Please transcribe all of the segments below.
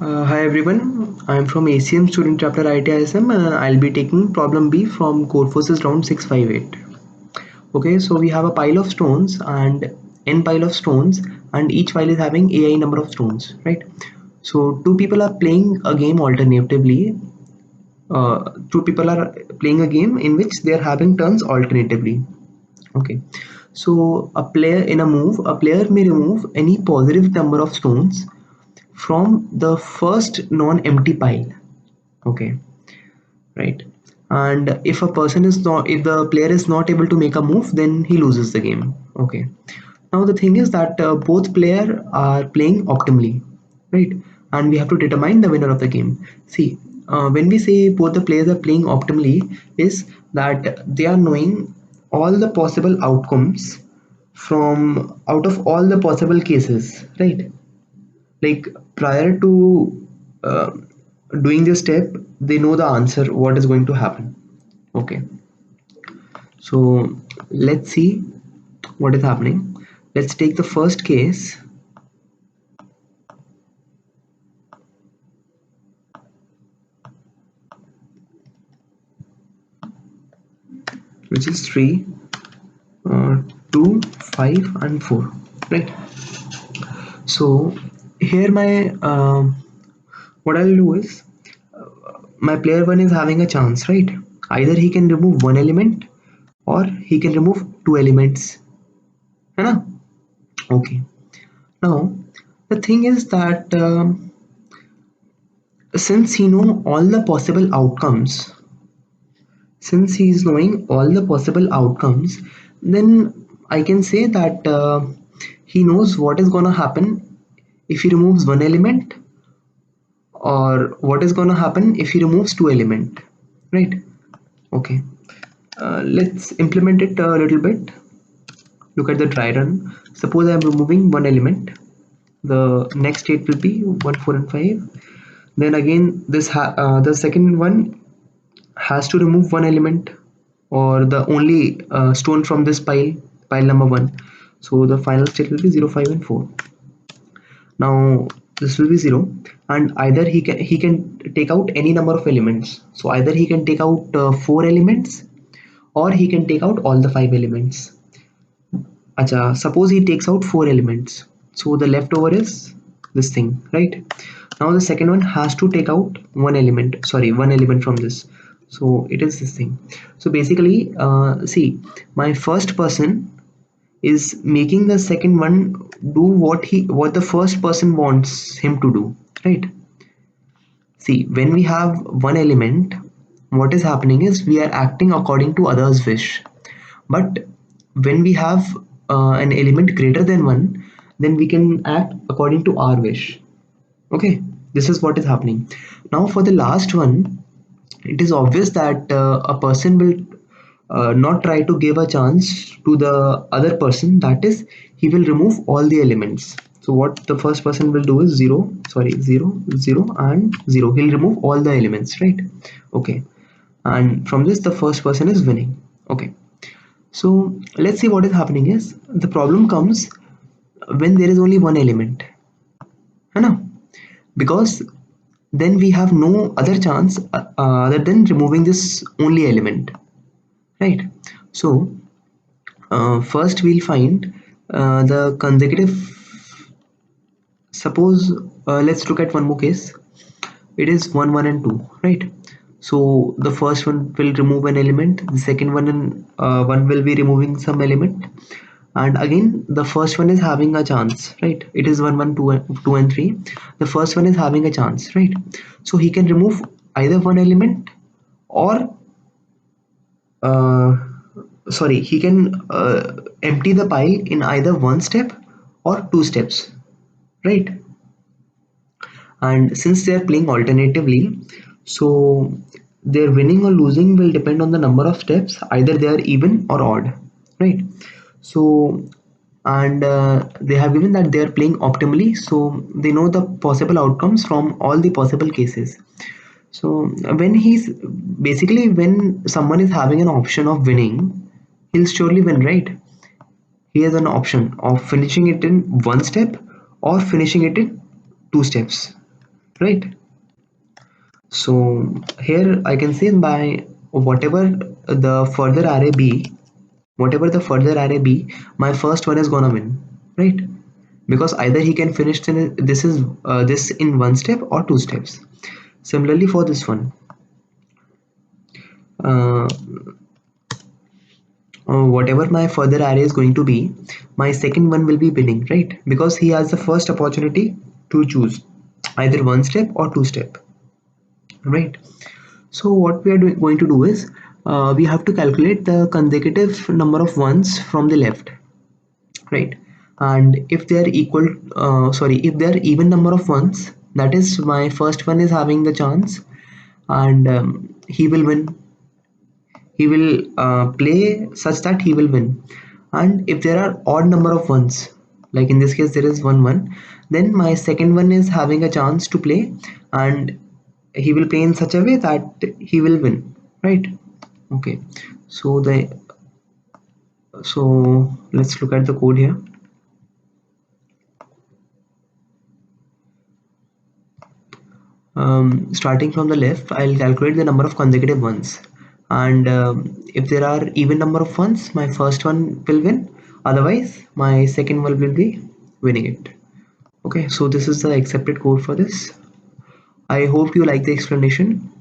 Hi everyone, I am from ACM Student Chapter ITISM and I'll be taking problem B from Codeforces round 658. Okay, so we have a pile of stones and n pile of stones and each pile is having ai number of stones, right? So two people are playing a game alternatively. Two people are playing a game in which they are having turns alternatively. Okay, so a player may remove any positive number of stones from the first non-empty pile. Okay, right. And if the player is not able to make a move, then he loses the game. Okay, now the thing is that both player are playing optimally, right? And we have to determine the winner of the game. See, when we say both the players are playing optimally, is that they are knowing all the possible outcomes from out of all the possible cases, right? Like prior to uh, doing this step, they know the answer what is going to happen. Okay, so let's see what is happening. Let's take the first case, which is 3, 2, 5 and 4, right? So here my what I'll do is, my player 1 is having a chance, right? Either he can remove one element or he can remove two elements, है ना? Okay, now the thing is that since he know all the possible outcomes, since he is knowing all the possible outcomes, then I can say that he knows what is going to happen if he removes one element, or what is going to happen if he removes two element, right? Okay, let's implement it a little bit. Look at the dry run. Suppose I am removing one element, the next state will be 1, 4 and 5. Then again the second one has to remove one element, or the only stone from this pile number 1. So the final state will be 0, 5 and 4. Now this will be 0, and either he can take out any number of elements. So either he can take out 4 elements, or he can take out all the 5 elements. Acha, suppose he takes out 4 elements, so the leftover is this thing, right? Now the second one has to take out one element from this, so it is this thing. So basically, see, my first person is making the second one do what the first person wants him to do, right? See, when we have one element, what is happening is we are acting according to others wish. But when we have an element greater than one, then we can act according to our wish. Okay, this is what is happening. Now for the last one, it is obvious that a person will not try to give a chance to the other person. That is, he will remove all the elements. So what the first person will do is 0, 0, 0 and 0. He'll remove all the elements, right? Okay, and from this the first person is winning. Okay, so let's see what is happening is the problem comes when there is only one element, है ना? Because then we have no other chance other than removing this only element, right? So first we'll find the consecutive. Suppose let's look at one more case. It is 1, 1 and 2, right? So the first one will remove an element, the second one will be removing some element, and again the first one is having a chance, right? It is 1, 1, 2, 2 and 3. The first one is having a chance, right? So he can remove either one element, or uh, he can empty the pile in either one step or two steps, right? And since they are playing alternatively, so their winning or losing will depend on the number of steps, either they are even or odd, right? So, and they have given that they are playing optimally, so they know the possible outcomes from all the possible cases. So when he's basically, when someone is having an option of winning, he'll surely win, right? He has an option of finishing it in one step or finishing it in two steps. right? So here I can say by whatever the further array be, whatever the further array be, my first one is gonna win, right? Because either he can finish this in one step or two steps. Similarly for this one, uh, whatever my further array is going to be, my second one will be winning, right? Because he has the first opportunity to choose either one step or two step, right? So what we are going to do is we have to calculate the consecutive number of ones from the left, right? And if they are equal, if they are even number of ones, that is my first one is having the chance, and he will win. He will play such that he will win. And if there are odd number of ones, like in this case there is one, then my second one is having a chance to play, and he will play in such a way that he will win, right? Okay, so the so let's look at the code here. Starting from the left, I'll calculate the number of consecutive ones, and if there are even number of ones, my first one will win, otherwise my second one will be winning it. Okay, so this is the accepted code for this. I hope you like the explanation,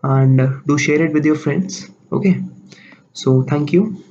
and do share it with your friends. Okay, so thank you.